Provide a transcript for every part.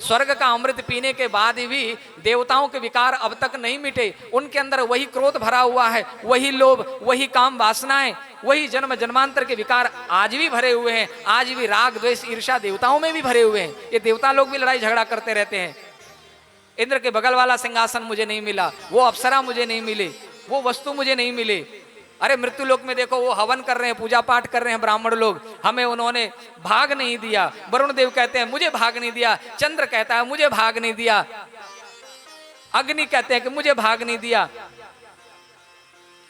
स्वर्ग का अमृत पीने के बाद भी देवताओं के विकार अब तक नहीं मिटे। उनके अंदर वही क्रोध भरा हुआ है, वही लोभ, वही काम वासनाएं, वही जन्म जन्मांतर के विकार आज भी भरे हुए हैं। आज भी राग द्वेष ईर्ष्या देवताओं में भी भरे हुए हैं। ये देवता लोग भी लड़ाई झगड़ा करते रहते हैं। इंद्र के बगल वाला सिंहासन मुझे नहीं मिला, वो अप्सरा मुझे नहीं मिली, वो वस्तु मुझे नहीं मिली। अरे मृत्यु लोक में देखो, वो हवन कर रहे हैं, पूजा पाठ कर रहे हैं ब्राह्मण लोग, हमें उन्होंने भाग नहीं दिया। वरुण देव कहते हैं मुझे भाग नहीं दिया, चंद्र कहता है मुझे भाग नहीं दिया, अग्नि कहते हैं कि मुझे भाग नहीं दिया।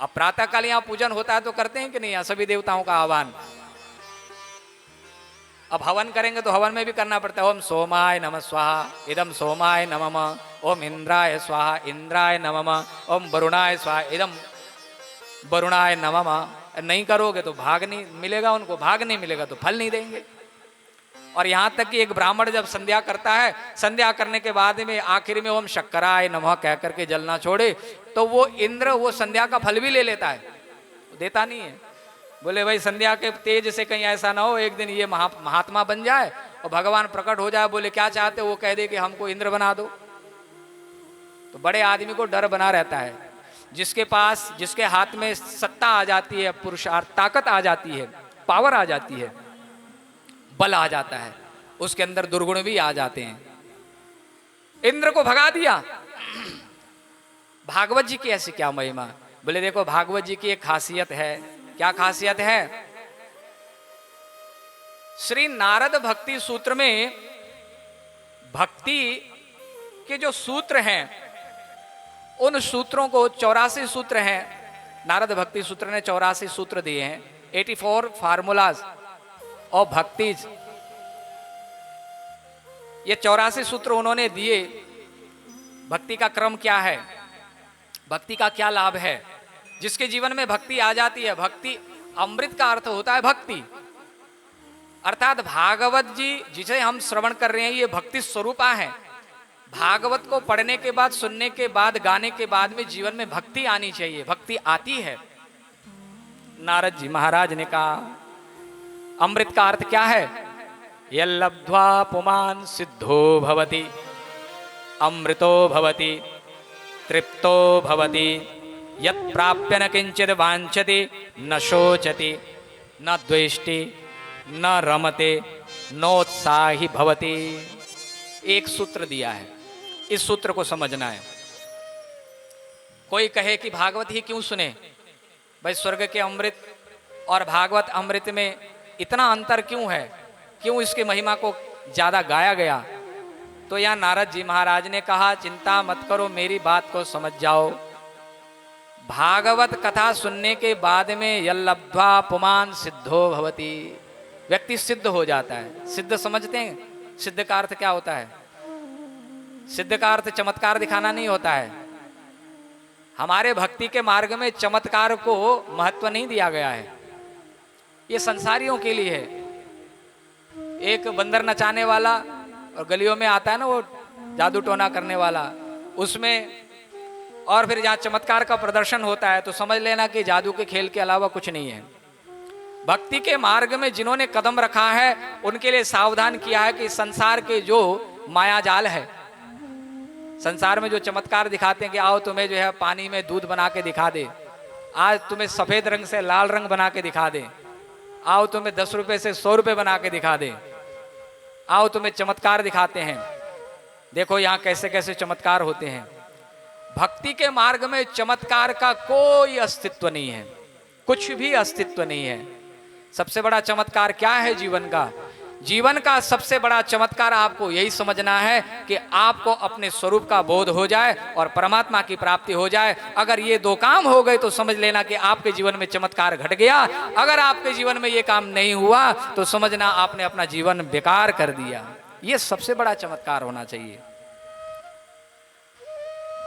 अब प्रातः काल यहाँ पूजन होता है तो करते हैं कि नहीं यहाँ सभी देवताओं का आह्वान। अब हवन करेंगे तो हवन में भी करना पड़ता है। ओम सोमाय नमः स्वाहा, इदम सोमाय नमः, ओम इंद्राय स्वाहा, इंद्राय नमः, ओम वरुणाय स्वाहा, इदम वरुणाय नमः। नहीं करोगे तो भाग नहीं मिलेगा, उनको भाग नहीं मिलेगा तो फल नहीं देंगे। और यहाँ तक कि एक ब्राह्मण जब संध्या करता है, संध्या करने के बाद में आखिर में ओम शक्कराय नमः कह करके जल ना छोड़े तो वो इंद्र वो संध्या का फल भी ले लेता है, देता नहीं है। बोले भाई संध्या के तेज से कहीं ऐसा ना हो एक दिन ये महात्मा बन जाए और भगवान प्रकट हो जाए। बोले क्या चाहते, वो कह दे कि हमको इंद्र बना दो। तो बड़े आदमी को डर बना रहता है। जिसके पास, जिसके हाथ में सत्ता आ जाती है, पुरुषार्थ, ताकत आ जाती है, पावर आ जाती है, बल आ जाता है, उसके अंदर दुर्गुण भी आ जाते हैं। इंद्र को भगा दिया। भागवत जी की ऐसी क्या महिमा। बोले देखो भागवत जी की एक खासियत है। क्या खासियत है? श्री नारद भक्ति सूत्र में भक्ति के जो सूत्र हैं उन सूत्रों को 84 सूत्र हैं। नारद भक्ति सूत्र ने 84 सूत्र दिए हैं, 84 फार्मूलाज ऑफ भक्तिज। ये 84 सूत्र उन्होंने दिए। भक्ति का क्रम क्या है, भक्ति का क्या लाभ है। जिसके जीवन में भक्ति आ जाती है, भक्ति अमृत का अर्थ होता है भक्ति, अर्थात भागवत जी जिसे हम श्रवण कर रहे हैं ये भक्ति स्वरूपा है। भागवत को पढ़ने के बाद, सुनने के बाद, गाने के बाद में जीवन में भक्ति आनी चाहिए। भक्ति आती है। नारद जी महाराज ने कहा अमृत का अर्थ क्या है? यल्लब्ध्वा पुमान् सिद्धो भवति, अमृतो भवति, तृप्तो भवति, यत् प्राप्य न किंचित् वांछति, न शोचति, न द्वेष्टि, न रमते, नोत्साही भवति। एक सूत्र दिया है, इस सूत्र को समझना है। कोई कहे कि भागवत ही क्यों सुने, भाई स्वर्ग के अमृत और भागवत अमृत में इतना अंतर क्यों है, क्यों इसकी महिमा को ज्यादा गाया गया? तो यहाँ नारद जी महाराज ने कहा चिंता मत करो, मेरी बात को समझ जाओ। भागवत कथा सुनने के बाद में यल्लब्ध्वा पुमान् सिद्धो भवति, व्यक्ति सिद्ध हो जाता है। सिद्ध समझते हैं? सिद्ध का अर्थ क्या होता है? सिद्ध का अर्थ चमत्कार दिखाना नहीं होता है। हमारे भक्ति के मार्ग में चमत्कार को महत्व नहीं दिया गया है, ये संसारियों के लिए है। एक बंदर नचाने वाला और गलियों में आता है ना वो जादू टोना करने वाला, उसमें और फिर जहाँ चमत्कार का प्रदर्शन होता है तो समझ लेना कि जादू के खेल के अलावा कुछ नहीं है। भक्ति के मार्ग में जिन्होंने कदम रखा है उनके लिए सावधान किया है कि संसार के जो माया जाल है, संसार में जो चमत्कार दिखाते हैं कि आओ तुम्हें जो है पानी में दूध बना के दिखा दे, आज तुम्हें सफेद रंग से लाल रंग बना के दिखा दे, आओ तुम्हें 10 रुपए से 100 रुपए बना के दिखा दे, आओ तुम्हें चमत्कार दिखाते हैं, देखो यहाँ कैसे कैसे चमत्कार होते हैं। भक्ति के मार्ग में चमत्कार का कोई अस्तित्व नहीं है, कुछ भी अस्तित्व नहीं है। सबसे बड़ा चमत्कार क्या है जीवन का? जीवन का सबसे बड़ा चमत्कार आपको यही समझना है कि आपको अपने स्वरूप का बोध हो जाए और परमात्मा की प्राप्ति हो जाए। अगर ये दो काम हो गए तो समझ लेना कि आपके जीवन में चमत्कार घट गया। अगर आपके जीवन में ये काम नहीं हुआ तो समझना आपने अपना जीवन बेकार कर दिया। ये सबसे बड़ा चमत्कार होना चाहिए।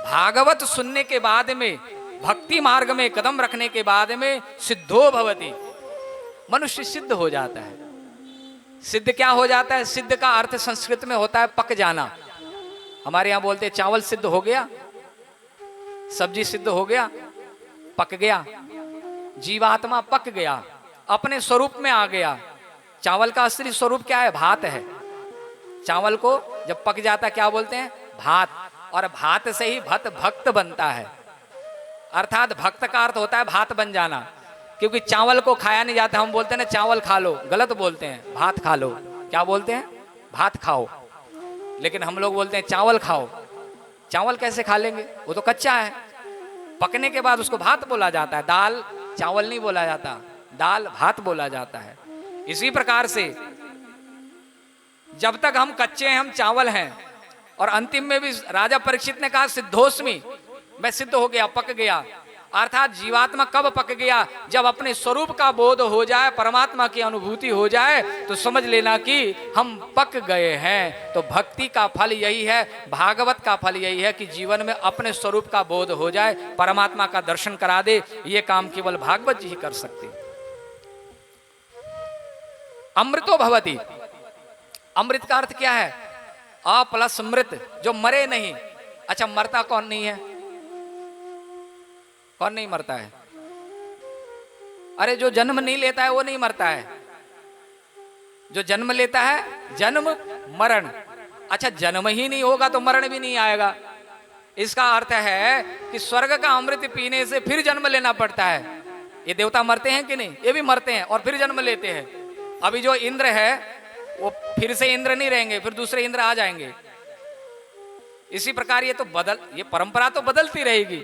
भागवत सुनने के बाद में, भक्ति मार्ग में कदम रखने के बाद में सिद्धो भवति, मनुष्य सिद्ध हो जाता है। सिद्ध क्या हो जाता है? सिद्ध का अर्थ संस्कृत में होता है पक जाना। हमारे यहां बोलते हैं चावल सिद्ध हो गया, सब्जी सिद्ध हो गया, पक गया। जीवात्मा पक गया, अपने स्वरूप में आ गया। चावल का असली स्वरूप क्या है? भात है। चावल को जब पक जाता क्या बोलते हैं? भात। और भात से ही भक्त बनता है, अर्थात भक्त का अर्थ होता है भात बन जाना। क्योंकि चावल को खाया नहीं जाता, हम बोलते हैं ना चावल खा लो, गलत बोलते हैं, भात खा लो। क्या बोलते हैं? भात खाओ। लेकिन हम लोग बोलते हैं चावल खाओ। चावल कैसे खा लेंगे? वो तो कच्चा है। पकने के बाद उसको भात बोला जाता है, दाल चावल नहीं बोला जाता, दाल भात बोला जाता है। इसी प्रकार से जब तक हम कच्चे हैं हम चावल हैं। और अंतिम में भी राजा परीक्षित ने कहा सिद्धोस्मि, मैं सिद्ध हो गया, पक गया। अर्थात जीवात्मा कब पक गया? जब अपने स्वरूप का बोध हो जाए, परमात्मा की अनुभूति हो जाए, तो समझ लेना कि हम पक गए हैं। तो भक्ति का फल यही है, भागवत का फल यही है कि जीवन में अपने स्वरूप का बोध हो जाए, परमात्मा का दर्शन करा दे। ये काम केवल भागवत जी ही कर सकते। अमृतो भवति, अमृत का अर्थ क्या है? अ प्लस मृत, जो मरे नहीं। अच्छा, मरता कौन नहीं है? कौन नहीं मरता है? अरे जो जन्म नहीं लेता है वो नहीं मरता है। जो जन्म लेता है, जन्म मरण। अच्छा, जन्म ही नहीं होगा तो मरण भी नहीं आएगा। इसका अर्थ है कि स्वर्ग का अमृत पीने से फिर जन्म लेना पड़ता है। ये देवता मरते हैं कि नहीं? ये भी मरते हैं और फिर जन्म लेते हैं। अभी जो इंद्र है वो फिर से इंद्र नहीं रहेंगे, फिर दूसरे इंद्र आ जाएंगे। इसी प्रकार ये परंपरा तो बदलती रहेगी।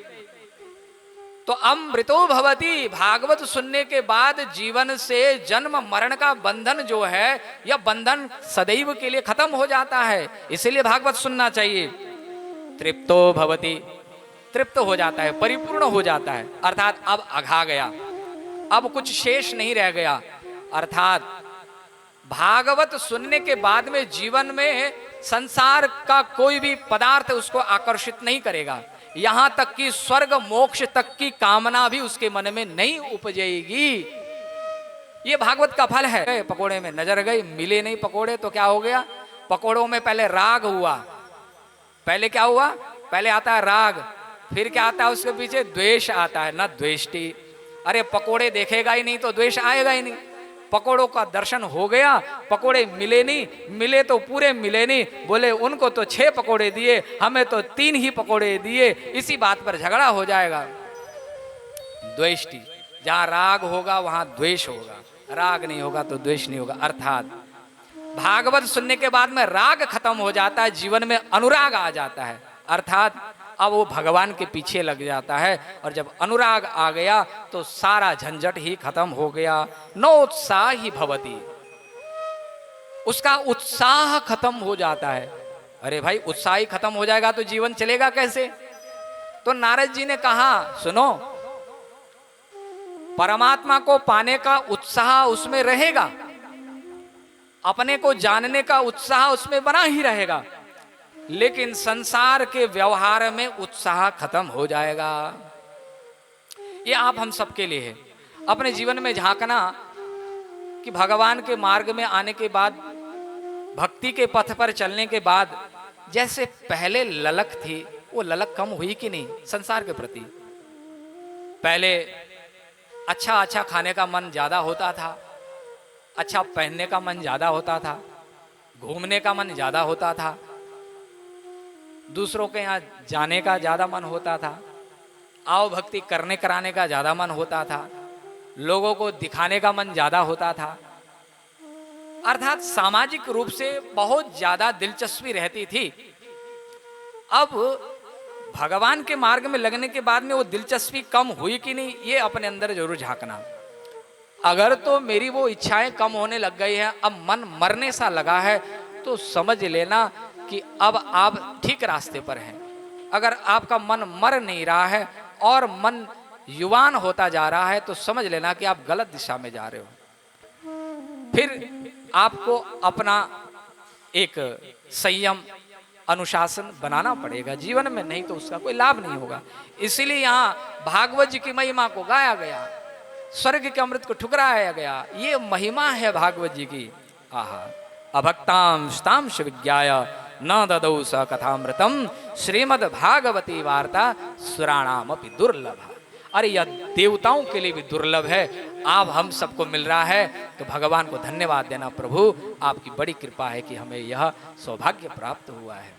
तो अमृतो भवति, भागवत सुनने के बाद जीवन से जन्म मरण का बंधन जो है, यह बंधन सदैव के लिए खत्म हो जाता है। इसलिए भागवत सुनना चाहिए। तृप्तो भवति, तृप्त हो जाता है, परिपूर्ण हो जाता है। अर्थात अब अघा गया, अब कुछ शेष नहीं रह गया। अर्थात भागवत सुनने के बाद में जीवन में संसार का कोई भी पदार्थ उसको आकर्षित नहीं करेगा। यहां तक कि स्वर्ग मोक्ष तक की कामना भी उसके मन में नहीं उपजेगी। ये भागवत का फल है। पकोड़े में नजर गई, मिले नहीं पकोड़े तो क्या हो गया? पकोड़ों में पहले राग हुआ। पहले क्या हुआ? पहले आता है राग, फिर क्या आता है उसके पीछे? द्वेष आता है। न द्वेष्टि, अरे पकोड़े देखेगा ही नहीं तो द्वेष आएगा ही नहीं। पकोड़ों का दर्शन हो गया, पकोड़े मिले नहीं, मिले तो पूरे मिले नहीं। बोले उनको तो 6 पकोड़े दिए, हमें तो 3 ही पकोड़े दिए। इसी बात पर झगड़ा हो जाएगा। द्वेष्टि, जहां राग होगा वहां द्वेष होगा, राग नहीं होगा तो द्वेष नहीं होगा। अर्थात भागवत सुनने के बाद में राग खत्म हो जाता है, जीवन में अनुराग आ जाता है। अर्थात अब वो भगवान के पीछे लग जाता है। और जब अनुराग आ गया तो सारा झंझट ही खत्म हो गया। नोत्साह ही भवति, उसका उत्साह खत्म हो जाता है। अरे भाई, उत्साह ही खत्म हो जाएगा तो जीवन चलेगा कैसे? तो नारद जी ने कहा, सुनो, परमात्मा को पाने का उत्साह उसमें रहेगा, अपने को जानने का उत्साह उसमें बना ही रहेगा, लेकिन संसार के व्यवहार में उत्साह खत्म हो जाएगा। ये आप हम सबके लिए है। अपने जीवन में झांकना कि भगवान के मार्ग में आने के बाद, भक्ति के पथ पर चलने के बाद, जैसे पहले ललक थी वो ललक कम हुई कि नहीं संसार के प्रति? पहले अच्छा अच्छा खाने का मन ज्यादा होता था, अच्छा पहनने का मन ज्यादा होता था, घूमने का मन ज्यादा होता था, दूसरों के यहाँ जाने का ज्यादा मन होता था, आओ भक्ति करने कराने का ज्यादा मन होता था, लोगों को दिखाने का मन ज्यादा होता था। अर्थात सामाजिक रूप से बहुत ज्यादा दिलचस्पी रहती थी। अब भगवान के मार्ग में लगने के बाद में वो दिलचस्पी कम हुई कि नहीं, ये अपने अंदर जरूर झांकना। अगर तो मेरी वो इच्छाएं कम होने लग गई है, अब मन मरने सा लगा है, तो समझ लेना कि अब आप ठीक रास्ते पर हैं। अगर आपका मन मर नहीं रहा है और मन युवान होता जा रहा है, तो समझ लेना कि आप गलत दिशा में जा रहे हो। फिर आपको अपना एक संयम, अनुशासन बनाना पड़ेगा जीवन में, नहीं तो उसका कोई लाभ नहीं होगा। इसीलिए यहाँ भागवत जी की महिमा को गाया गया, स्वर्ग के अमृत को ठुकराया गया। ये महिमा है भागवत जी की। आहा, अभक्तां स्तांश विज्ञाय न ददौ स कथामृतम, श्रीमद् भागवती वार्ता सुराणामपि दुर्लभा। अरे यह देवताओं के लिए भी दुर्लभ है, आप हम सबको मिल रहा है, तो भगवान को धन्यवाद देना, प्रभु आपकी बड़ी कृपा है कि हमें यह सौभाग्य प्राप्त हुआ है।